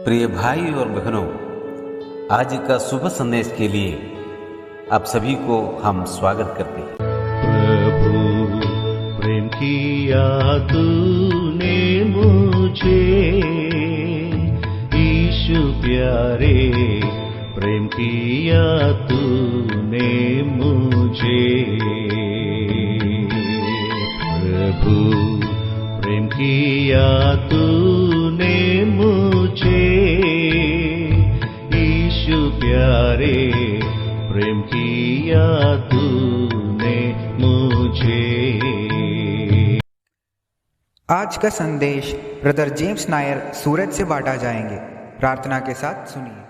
प्रिय भाई और बहनों, आज का शुभ संदेश के लिए आप सभी को हम स्वागत करते हैं। प्रभु प्रेम किया तूने मुझे, यीशु प्यारे प्रेम किया तूने मुझे। प्रभु प्रेम किया तूने मुझे, यीशु प्यारे प्रेम किया तूने मुझे। आज का संदेश ब्रदर जेम्स नायर सूरत से बांटा जाएंगे। प्रार्थना के साथ सुनिए।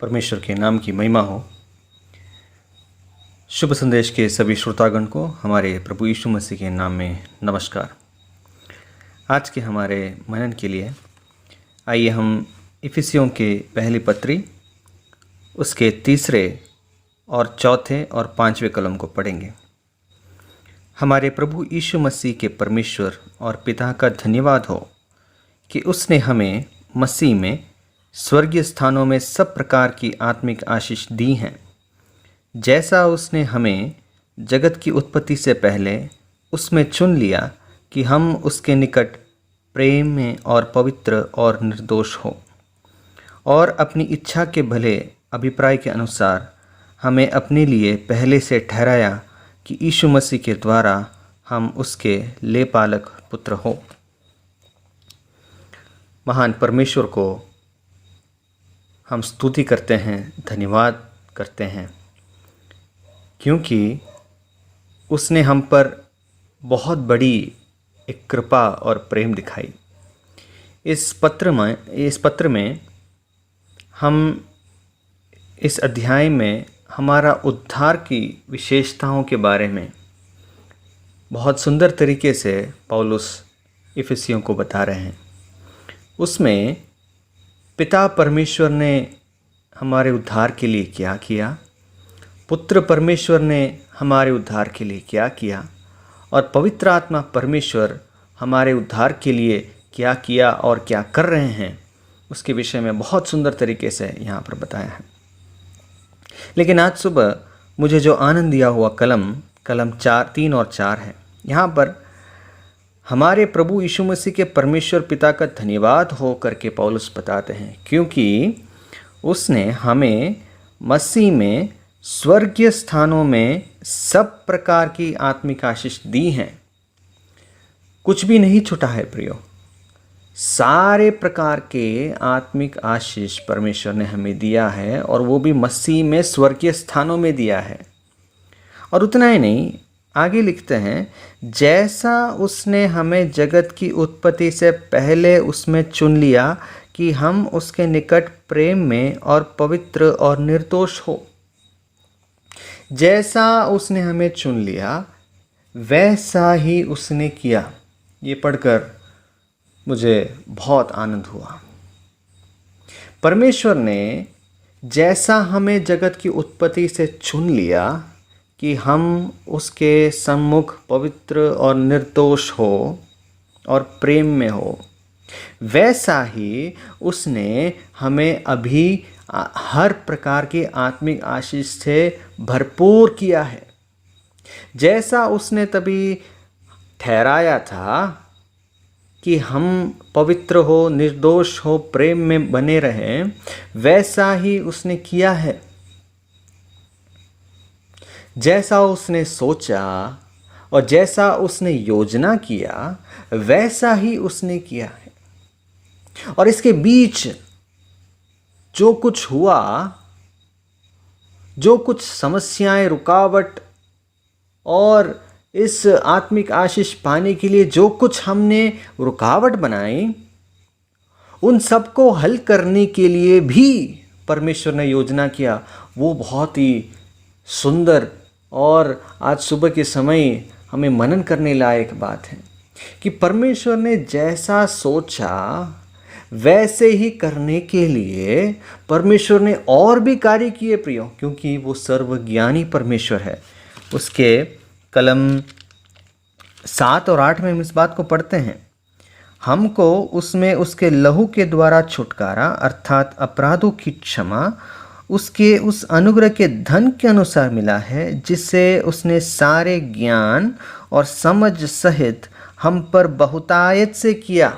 परमेश्वर के नाम की महिमा हो। शुभ संदेश के सभी श्रोतागण को हमारे प्रभु यीशु मसीह के नाम में नमस्कार। आज के हमारे मनन के लिए आइए हम इफिसियों के पहली पत्री उसके 3 और 4 और 5वें कलम को पढ़ेंगे। हमारे प्रभु यीशु मसीह के परमेश्वर और पिता का धन्यवाद हो कि उसने हमें मसीह में स्वर्गीय स्थानों में सब प्रकार की आत्मिक आशीष दी हैं, जैसा उसने हमें जगत की उत्पत्ति से पहले उसमें चुन लिया कि हम उसके निकट प्रेम में और पवित्र और निर्दोष हो, और अपनी इच्छा के भले अभिप्राय के अनुसार हमें अपने लिए पहले से ठहराया कि यीशु मसीह के द्वारा हम उसके लेपालक पुत्र हो। महान परमेश्वर को हम स्तुति करते हैं, धन्यवाद करते हैं, क्योंकि उसने हम पर बहुत बड़ी एक कृपा और प्रेम दिखाई। इस पत्र में हम इस अध्याय में हमारा उद्धार की विशेषताओं के बारे में बहुत सुंदर तरीके से पौलुस इफिसियों को बता रहे हैं। उसमें पिता परमेश्वर ने हमारे उद्धार के लिए क्या किया, पुत्र परमेश्वर ने हमारे उद्धार के लिए क्या किया, और पवित्र आत्मा परमेश्वर हमारे उद्धार के लिए क्या किया और क्या कर रहे हैं, उसके विषय में बहुत सुंदर तरीके से यहाँ पर बताया है। लेकिन आज सुबह मुझे जो आनंद दिया हुआ कलम 3 और 4 है। यहाँ पर हमारे प्रभु यीशु मसीह के परमेश्वर पिता का धन्यवाद हो करके पौलुस बताते हैं, क्योंकि उसने हमें मसीह में स्वर्गीय स्थानों में सब प्रकार की आत्मिक आशीष दी हैं। कुछ भी नहीं छूटा है प्रियो, सारे प्रकार के आत्मिक आशीष परमेश्वर ने हमें दिया है, और वो भी मसीह में स्वर्गीय स्थानों में दिया है। और उतना ही नहीं, आगे लिखते हैं, जैसा उसने हमें जगत की उत्पत्ति से पहले उसमें चुन लिया कि हम उसके निकट प्रेम में और पवित्र और निर्दोष हो। जैसा उसने हमें चुन लिया वैसा ही उसने किया। ये पढ़कर मुझे बहुत आनंद हुआ। परमेश्वर ने जैसा हमें जगत की उत्पत्ति से चुन लिया कि हम उसके सम्मुख पवित्र और निर्दोष हो और प्रेम में हो, वैसा ही उसने हमें अभी हर प्रकार की आत्मिक आशीष से भरपूर किया है। जैसा उसने तभी ठहराया था कि हम पवित्र हो, निर्दोष हो, प्रेम में बने रहें, वैसा ही उसने किया है। जैसा उसने सोचा और जैसा उसने योजना किया वैसा ही उसने किया है। और इसके बीच जो कुछ हुआ, जो कुछ समस्याएं, रुकावट और इस आत्मिक आशीष पाने के लिए जो कुछ हमने रुकावट बनाई, उन सबको हल करने के लिए भी परमेश्वर ने योजना किया। वो बहुत ही सुंदर और आज सुबह के समय हमें मनन करने लायक बात है कि परमेश्वर ने जैसा सोचा वैसे ही करने के लिए परमेश्वर ने और भी कार्य किए प्रियो, क्योंकि वो सर्वज्ञानी परमेश्वर है। उसके कलम 7 और 8 में हम इस बात को पढ़ते हैं, हमको उसमें उसके लहू के द्वारा छुटकारा अर्थात अपराधों की क्षमा उसके उस अनुग्रह के धन के अनुसार मिला है, जिसे उसने सारे ज्ञान और समझ सहित हम पर बहुतायत से किया।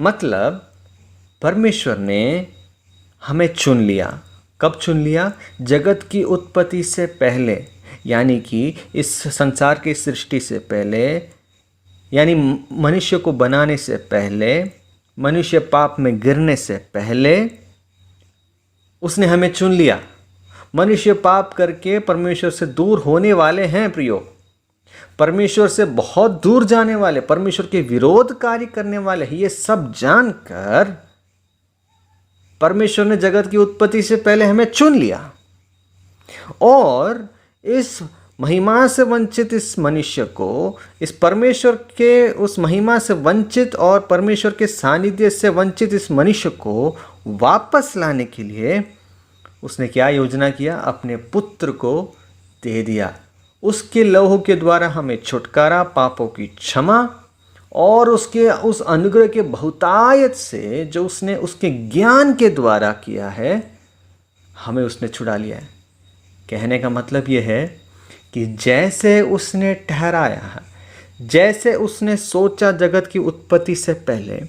मतलब परमेश्वर ने हमें चुन लिया। कब चुन लिया? जगत की उत्पत्ति से पहले, यानी कि इस संसार की सृष्टि से पहले, यानी मनुष्य को बनाने से पहले, मनुष्य पाप में गिरने से पहले उसने हमें चुन लिया। मनुष्य पाप करके परमेश्वर से दूर होने वाले हैं प्रियो, परमेश्वर से बहुत दूर जाने वाले, परमेश्वर के विरोध कार्य करने वाले हैं। ये सब जानकर परमेश्वर ने जगत की उत्पत्ति से पहले हमें चुन लिया और इस महिमा से वंचित इस मनुष्य को, इस परमेश्वर के उस महिमा से वंचित और परमेश्वर के सानिध्य से वंचित इस मनुष्य को वापस लाने के लिए उसने क्या योजना किया? अपने पुत्र को दे दिया। उसके लहू के द्वारा हमें छुटकारा, पापों की क्षमा और उसके उस अनुग्रह के बहुतायत से जो उसने उसके ज्ञान के द्वारा किया है, हमें उसने छुड़ा लिया है। कहने का मतलब यह है कि जैसे उसने ठहराया है, जैसे उसने सोचा जगत की उत्पत्ति से पहले,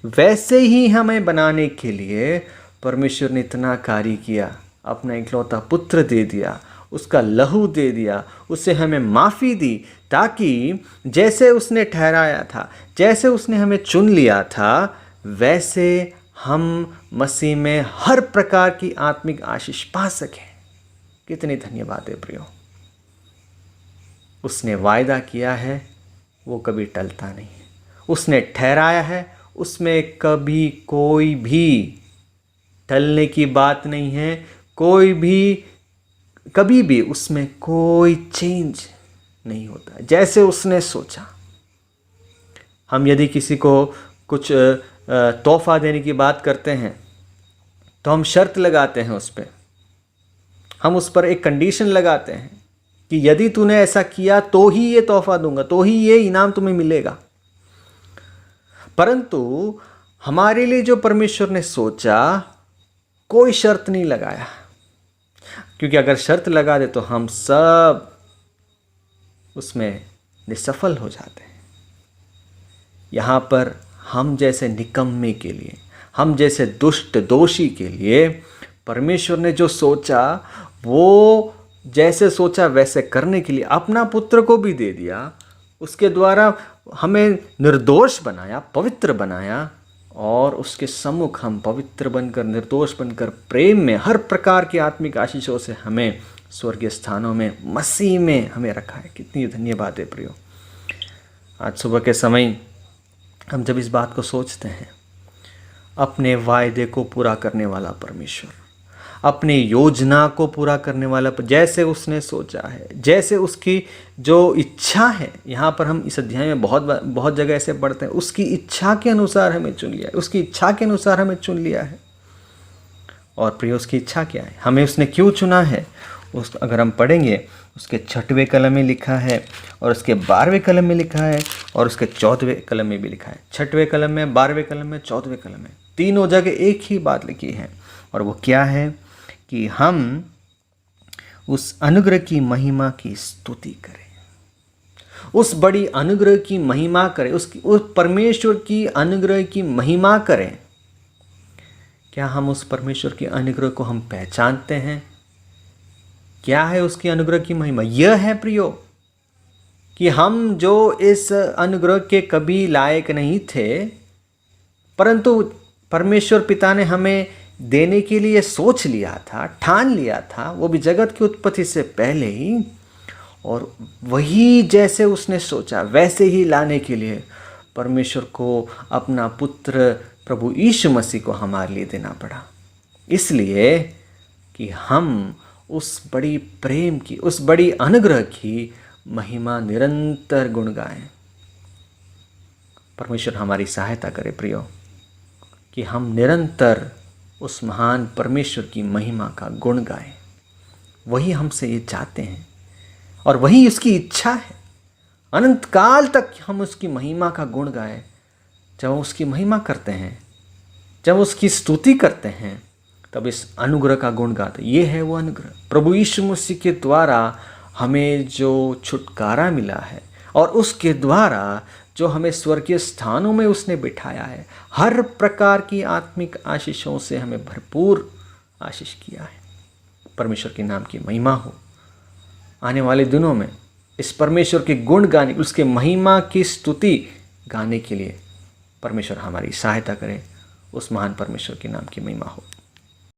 वैसे ही हमें बनाने के लिए परमेश्वर ने इतना कार्य किया। अपना इकलौता पुत्र दे दिया, उसका लहू दे दिया, उससे हमें माफ़ी दी, ताकि जैसे उसने ठहराया था, जैसे उसने हमें चुन लिया था, वैसे हम मसीह में हर प्रकार की आत्मिक आशीष पा सकें। कितनी धन्यवाद है प्रियो। उसने वायदा किया है, वो कभी टलता नहीं। उसने ठहराया है, उसमें कभी कोई भी टलने की बात नहीं है। कोई भी कभी भी उसमें कोई चेंज नहीं होता। जैसे उसने सोचा, हम यदि किसी को कुछ तोहफा देने की बात करते हैं तो हम शर्त लगाते हैं उस पर, हम उस पर एक कंडीशन लगाते हैं कि यदि तूने ऐसा किया तो ही ये तोहफा दूंगा, तो ही ये इनाम तुम्हें मिलेगा। परंतु हमारे लिए जो परमेश्वर ने सोचा, कोई शर्त नहीं लगाया, क्योंकि अगर शर्त लगा दे तो हम सब उसमें निसफल हो जाते हैं। यहाँ पर हम जैसे निकम्मे के लिए, हम जैसे दुष्ट दोषी के लिए परमेश्वर ने जो सोचा, वो जैसे सोचा वैसे करने के लिए अपना पुत्र को भी दे दिया। उसके द्वारा हमें निर्दोष बनाया, पवित्र बनाया, और उसके सम्मुख हम पवित्र बनकर, निर्दोष बनकर, प्रेम में हर प्रकार की आत्मिक आशीषों से हमें स्वर्गीय स्थानों में मसीह में हमें रखा है। कितनी धन्यवाद है प्रियो। आज सुबह के समय हम जब इस बात को सोचते हैं, अपने वायदे को पूरा करने वाला परमेश्वर, अपनी योजना को पूरा करने वाला, जैसे उसने सोचा है, जैसे उसकी जो इच्छा है, यहाँ पर हम इस अध्याय में बहुत जगह ऐसे पढ़ते हैं, उसकी इच्छा के अनुसार हमें चुन लिया है, उसकी इच्छा के अनुसार हमें चुन लिया है। और प्रिय, उसकी इच्छा क्या है, हमें उसने क्यों चुना है, उस अगर हम पढ़ेंगे उसके 6वें कलम में लिखा है, और उसके 12वें कलम में लिखा है, और उसके 14वें कलम में भी लिखा है। 6वें कलम में, 12वें कलम में, 14वें कलम में, तीनों जगह एक ही बात लिखी है। और वो क्या है कि हम उस अनुग्रह की महिमा की स्तुति करें, उस बड़ी अनुग्रह की महिमा करें, उस परमेश्वर की अनुग्रह की महिमा करें। क्या हम उस परमेश्वर की अनुग्रह को हम पहचानते हैं? क्या है उसकी अनुग्रह की महिमा? यह है प्रियो कि हम जो इस अनुग्रह के कभी लायक नहीं थे, परंतु परमेश्वर पिता ने हमें देने के लिए सोच लिया था, ठान लिया था, वो भी जगत की उत्पत्ति से पहले ही। और वही जैसे उसने सोचा वैसे ही लाने के लिए परमेश्वर को अपना पुत्र प्रभु यीशु मसीह को हमारे लिए देना पड़ा, इसलिए कि हम उस बड़ी प्रेम की, उस बड़ी अनुग्रह की महिमा निरंतर गुण गाएं। परमेश्वर हमारी सहायता करे प्रियो, कि हम निरंतर उस महान परमेश्वर की महिमा का गुण गाएं। वही हमसे ये चाहते हैं और वही उसकी इच्छा है। अनंत काल तक हम उसकी महिमा का गुण गाएं। जब हम उसकी महिमा करते हैं, जब उसकी स्तुति करते हैं, तब इस अनुग्रह का गुण गाते। ये है वो अनुग्रह, प्रभु यीशु मसीह के द्वारा हमें जो छुटकारा मिला है और उसके द्वारा जो हमें स्वर्गीय स्थानों में उसने बिठाया है। हर प्रकार की आत्मिक आशीषों से हमें भरपूर आशीष किया है। परमेश्वर के नाम की महिमा हो। आने वाले दिनों में इस परमेश्वर के गुण गाने, उसके महिमा की स्तुति गाने के लिए परमेश्वर हमारी सहायता करे। उस महान परमेश्वर के नाम की महिमा हो।